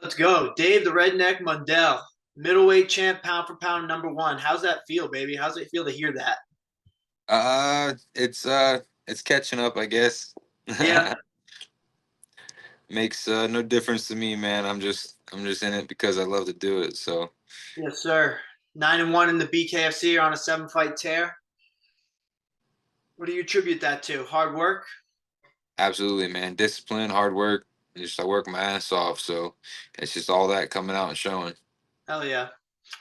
Let's go. Dave the Redneck Mundell, middleweight champ, pound for pound, number one. How's that feel, baby? How's it feel to hear that? It's catching up, I guess. Yeah. Makes no difference to me, man. I'm just in it because I love to do it. So Yes, sir. 9-1 in the BKFC. You're on a 7-fight tear. What do you attribute that to? Hard work? absolutely, man. Discipline, hard work. Just I work my ass off. So it's just all that coming out and showing. Hell yeah.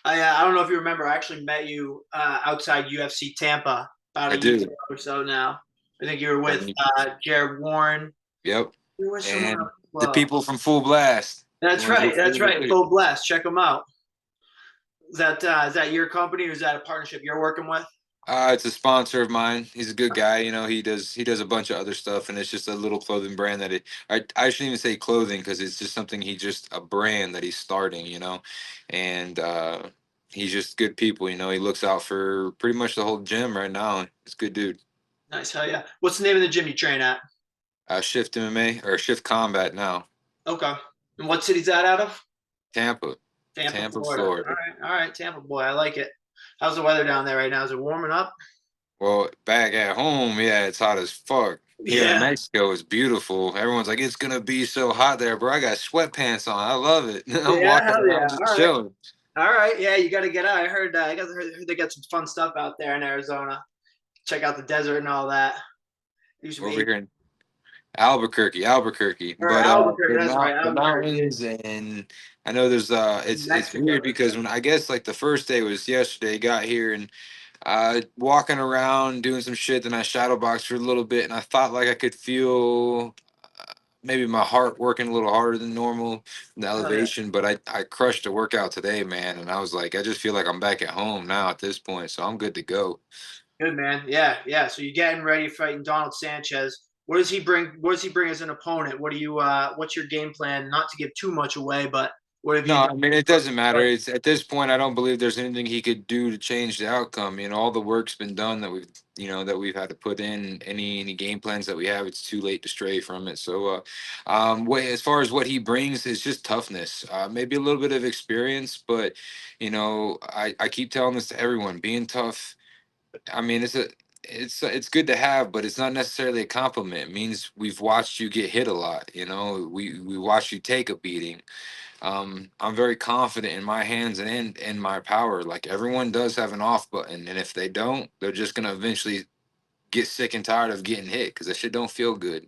I don't know if you remember, I actually met you outside UFC Tampa about I a year do. or so now. I think you were with And- Jared Warren. Yep. You were someone else And as the well. people from Full Blast. The That's ones right. with That's Full right. Blast. Full Blast. Check them out. Is that your company or is that a partnership you're working with? It's a sponsor of mine. He's a good guy. He does a bunch of other stuff, and it's just a little clothing brand that I shouldn't even say clothing because it's just something he just a brand that he's starting. And he's just good people. He looks out for pretty much the whole gym right now. It's a good dude. Nice. Hell yeah. What's the name of the gym you train at? Shift MMA or Shift Combat now. Okay. And what city's that out of? Tampa, Tampa, Tampa, Florida. All Florida. right. All right. Tampa boy. I like it. How's the weather down there right now? Is it warming up? Well, back at home, yeah, it's hot as fuck. Here in Yeah. Mexico, it's beautiful. Everyone's like, it's gonna be so hot there, bro. I got sweatpants on. I love it. I'm Yeah. walking Hell yeah. around just All right. chilling. All right. Yeah. You got to get out. I heard they got some fun stuff out there in Arizona. Check out the desert and all that. Do some Over eight. here in Albuquerque. Or But Albuquerque. the That's right. the Albuquerque. mountains, and I know there's it's Mexico. weird because when I guess like the first day was yesterday, got here and walking around doing some shit, then I shadow boxed for a little bit, and I thought like I could feel maybe my heart working a little harder than normal in the Hell yeah. elevation, but I crushed the workout today, man, and I was like, I just feel like I'm back at home now at this point, so I'm good to go. Good man. Yeah. Yeah. So you're getting ready fighting Donald Sanchez. What does he bring? What does he bring as an opponent? What do you? What's your game plan? Not to give too much away, but what have No, you I mean it doesn't matter. done? It's at this point I don't believe there's anything he could do to change the outcome. All the work's been done that we've had to put in. Any game plans that we have, it's too late to stray from it. So, as far as what he brings is just toughness, maybe a little bit of experience, but I keep telling this to everyone: being tough. I mean, it's good to have, but it's not necessarily a compliment. It means we've watched you get hit a lot. We watched you take a beating. I'm very confident in my hands and in my power. Like everyone does have an off button, and if they don't, they're just gonna eventually get sick and tired of getting hit because that shit don't feel good.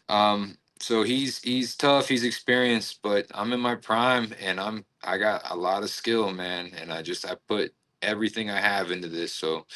So he's tough, he's experienced, but I'm in my prime, and I got a lot of skill, man, and I put everything I have into this. So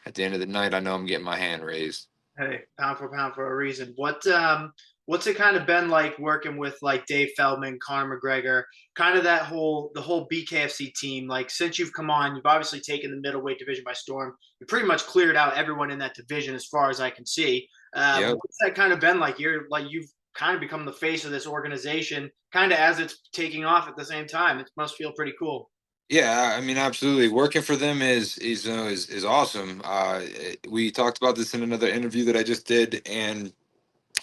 at the end of the night, I know I'm getting my hand raised. Hey, pound for a reason. What's it kind of been like working with like Dave Feldman, Conor McGregor, kind of the whole BKFC team? Like since you've come on, you've obviously taken the middleweight division by storm. You pretty much cleared out everyone in that division as far as I can see. Yep. What's that kind of been like? You've kind of become the face of this organization, kind of as it's taking off at the same time. It must feel pretty cool. Yeah, I mean, absolutely. Working for them is awesome. We talked about this in another interview that I just did, and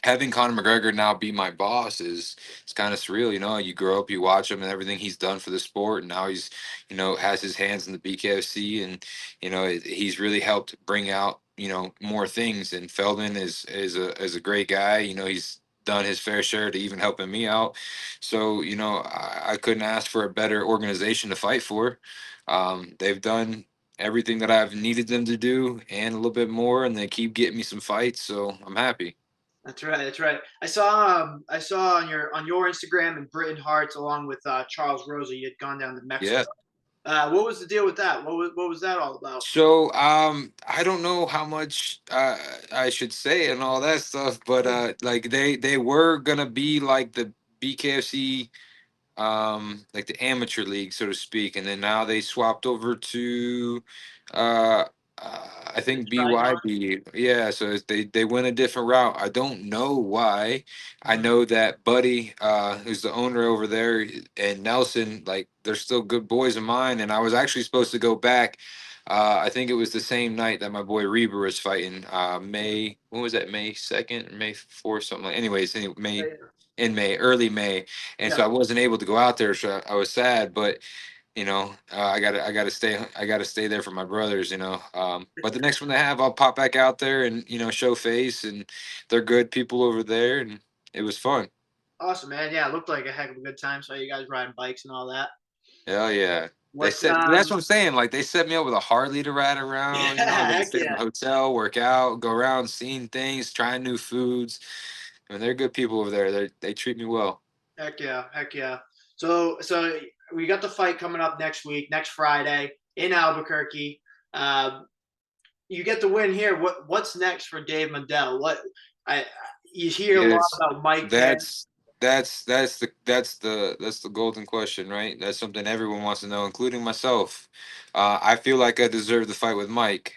having Conor McGregor now be my boss is it's kind of surreal. You grow up, you watch him and everything he's done for the sport, and now he's has his hands in the BKFC, and he's really helped bring out more things. And Feldman is a great guy. He's done his fair share to even helping me out. So I couldn't ask for a better organization to fight for. They've done everything that I've needed them to do and a little bit more, and they keep getting me some fights, so I'm happy. That's right. That's right. I saw on your Instagram and Britton Hart's along with Charles Rosa. You had gone down to Yeah. Mexico. What was the deal with that? What was that all about? So, I don't know how much I should say and all that stuff, but like they were gonna be like the BKFC, like the amateur league, so to speak, and then now they swapped over to, uh, I The think Trigon. BYB. Yeah, so they went a different route. I don't know why. I Mhm. know that Buddy, who's the owner over there, and Nelson, like they're still good boys of mine. And I was actually supposed to go back. I think it was the same night that my boy Reber was fighting. May, when was that? May 2nd, May 4th, something like. Anyways, Yeah, May yeah. in May, early May, and so Yeah. I wasn't able to go out there. So I was sad, but I gotta stay there for my brothers. But the next one they have, I'll pop back out there and show face, and they're good people over there, and it was fun. Awesome, man. Yeah, it looked like a heck of a good time. Saw you guys riding bikes and all that. Hell yeah. What That's what I'm saying. Like they set me up with a Harley to ride yeah, around. I get to heck stay in the yeah. hotel, work out, go around, seeing things, trying new foods. I mean, they're good people over there. They treat me well. Heck yeah, heck yeah. So we got the fight coming up next week, next Friday in Albuquerque. Um, you get the win here. What's next for Dave Mundell? I you hear a lot Yes, about Mike Penn. that's that's the golden question, right? That's something everyone wants to know, including myself. I feel like I deserve the fight with Mike.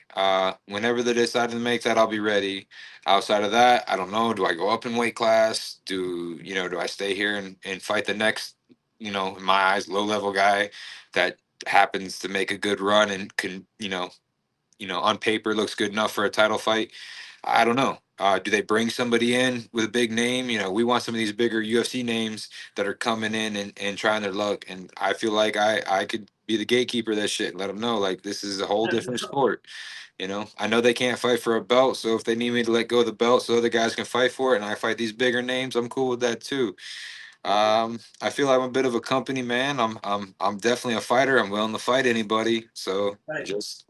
Whenever they decide to make that, I'll be ready. Outside of that, I don't know. Do I go up in weight class? Do I stay here and fight the next, in my eyes, low level guy that happens to make a good run and can, on paper looks good enough for a title fight? I don't know. Do they bring somebody in with a big name? We want some of these bigger UFC names that are coming in and trying their luck. And I feel like I could be the gatekeeper of that shit and let them know, like, this is a whole different sport. I know they can't fight for a belt. So if they need me to let go of the belt so other guys can fight for it and I fight these bigger names, I'm cool with that too. I feel like I'm a bit of a company man. I'm definitely a fighter. I'm willing to fight anybody. So Right. just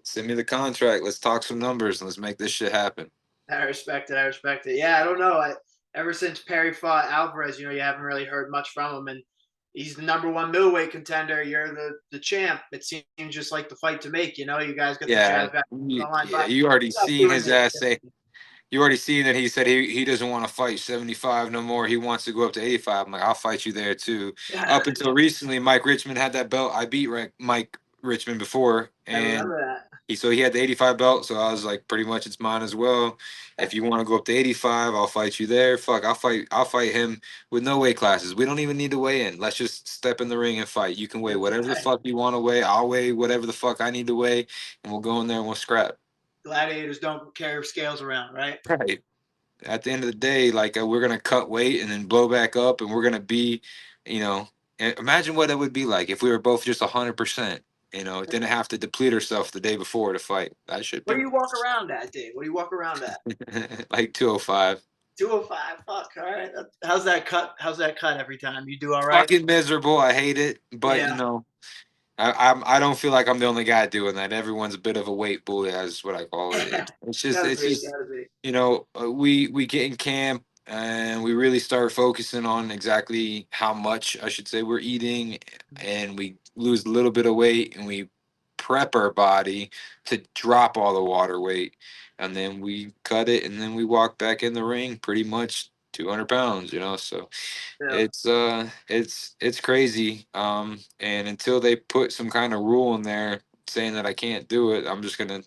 send me the contract. Let's talk some numbers and let's make this shit happen. I respect it. I respect it. Yeah, I don't know. Ever since Perry fought Alvarez, you haven't really heard much from him, and he's the number one middleweight contender. You're the champ. It seems just like the fight to make. You guys got the Yeah, jab back on the line, yeah. but You already stop seen doing his this. ass say. You already seen that he said he doesn't want to fight 75 no more. He wants to go up to 85. I'm like, I'll fight you there too. Up until recently, Mike Richmond had that belt. I beat Mike Richmond before, I and remember that. he had the 85 belt. So I was like, pretty much it's mine as well. If you want to go up to 85, I'll fight you there. Fuck, I'll fight him with no weight classes. We don't even need to weigh in. Let's just step in the ring and fight. You can weigh whatever the fuck you want to weigh. I'll weigh whatever the fuck I need to weigh, and we'll go in there and we'll scrap. Gladiators don't carry scales around, right? Right. At the end of the day, like we're gonna cut weight and then blow back up, and we're gonna be, you know, imagine what it would be like if we were both just 100%. Didn't have to deplete ourselves the day before to fight. That should What be do you walk nice. around at, Dave? What do you walk around at? Like 205. 205. Fuck. All right. How's that cut? How's that cut every time? You do all right? Fucking miserable. I hate it, but Yeah. I don't feel like I'm the only guy doing that. Everyone's a bit of a weight bully, as what I call it. It's just Gotta it's be. just Gotta be. we get in camp and we really start focusing on exactly how much I should say we're eating, and we lose a little bit of weight and we prep our body to drop all the water weight, and then we cut it and then we walk back in the ring pretty much 200 pounds, so Yeah. it's crazy. And until they put some kind of rule in there saying that I can't do it, I'm just gonna.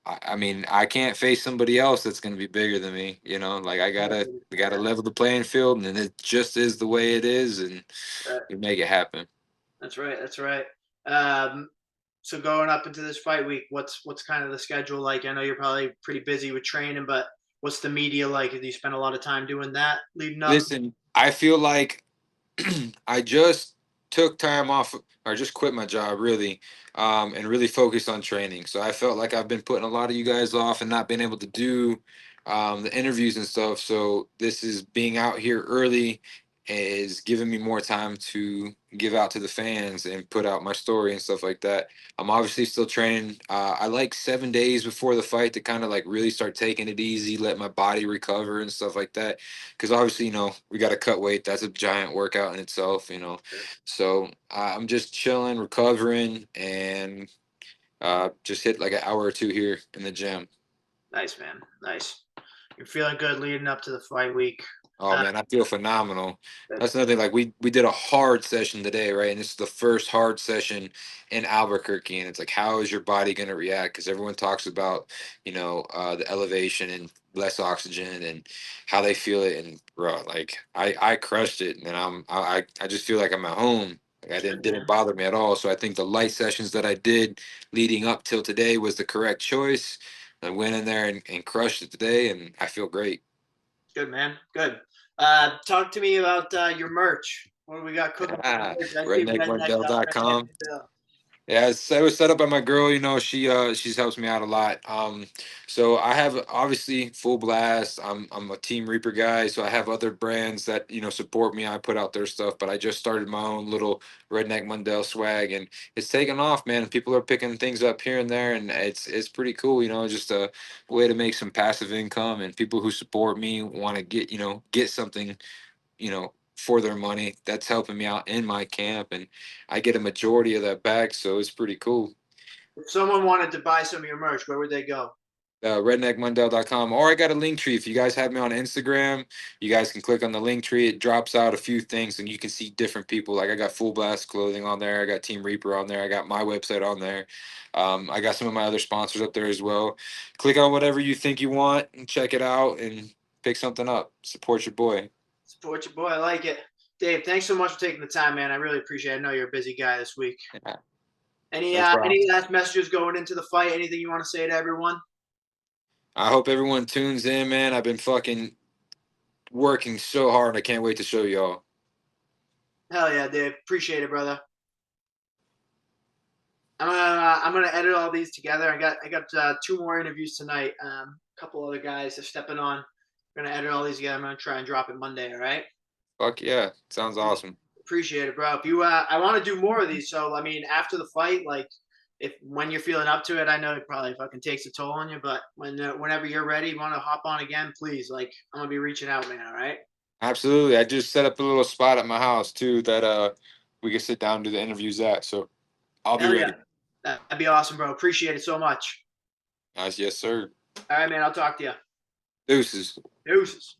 I mean, I can't face somebody else that's gonna be bigger than me. Like I gotta level the playing field, and it just is the way it is, and Right. we make it happen. That's right. That's right. Um, so going up into this fight week, what's kind of the schedule like? I know you're probably pretty busy with training, but what's the media like? Do you spend a lot of time doing that leading up? Listen, I feel like I just took time off or just quit my job really, and really focused on training. So I felt like I've been putting a lot of you guys off and not being able to do the interviews and stuff. So this is being out here early is giving me more time to give out to the fans and put out my story and stuff like that. I'm obviously still training. I like 7 days before the fight to kind of like really start taking it easy, let my body recover and stuff like that, because obviously we got to cut weight. That's a giant workout in itself. So I'm just chilling, recovering, and just hit like an hour or two here in the gym. Nice, man. Nice. You're feeling good leading up to the fight week. Oh Uh, man, I feel phenomenal. That's another thing. Like we did a hard session today, right? And this is the first hard session in Albuquerque, and it's like, how is your body going to react? Because everyone talks about, the elevation and less oxygen and how they feel it. And bro, like I crushed it, and I just feel like I'm at home. Like I good, didn't man. bother me at all. So I think the light sessions that I did leading up till today was the correct choice. I went in there and crushed it today, and I feel great. Good, man. Good. Talk to me about your merch. What do we got cooking for the Ah, merch? I see Redneck redneckmundell.com. Mundell. Yeah, it was set up by my girl. You know, she's helps me out a lot. So I have obviously Full Blast. I'm a Team Reaper guy, so I have other brands that support me. I put out their stuff, but I just started my own little Redneck Mundell swag, and it's taken off, man. People are picking things up here and there, and it's pretty cool. Just a way to make some passive income, and people who support me want to get something for their money. That's helping me out in my camp, and I get a majority of that back, so it's pretty cool. If someone wanted to buy some of your merch, where would they go? Redneckmundell.com, or I got a link tree. If you guys have me on Instagram, you guys can click on the link tree. It drops out a few things, and you can see different people. Like, I got Full Blast clothing on there, I got Team Reaper on there, I got my website on there. I got some of my other sponsors up there as well. Click on whatever you think you want and check it out and pick something up. Support your boy. Support your boy. I like it. Dave, thanks so much for taking the time, man. I really appreciate it. I know you're a busy guy this week. Yeah, Any no uh, problem. any last messages going into the fight? Anything you want to say to everyone? I hope everyone tunes in, man. I've been fucking working so hard. I can't wait to show y'all. Hell yeah, Dave. Appreciate it, brother. I'm gonna edit all these together. I got two more interviews tonight. A couple other guys are stepping on. I'm gonna edit all these together. I'm gonna try and drop it Monday. All right. Fuck yeah. Sounds awesome. Appreciate it, bro. If you, I want to do more of these. So I mean, after the fight, like, if when you're feeling up to it, I know it probably fucking takes a toll on you. But whenever you're ready, you want to hop on again, please. Like, I'm gonna be reaching out, man. All right. Absolutely. I just set up a little spot at my house too that we can sit down and do the interviews at. So I'll be Hell yeah. ready. That'd be awesome, bro. Appreciate it so much. Nice, yes, sir. All right, man. I'll talk to you. Deuces. Deuces.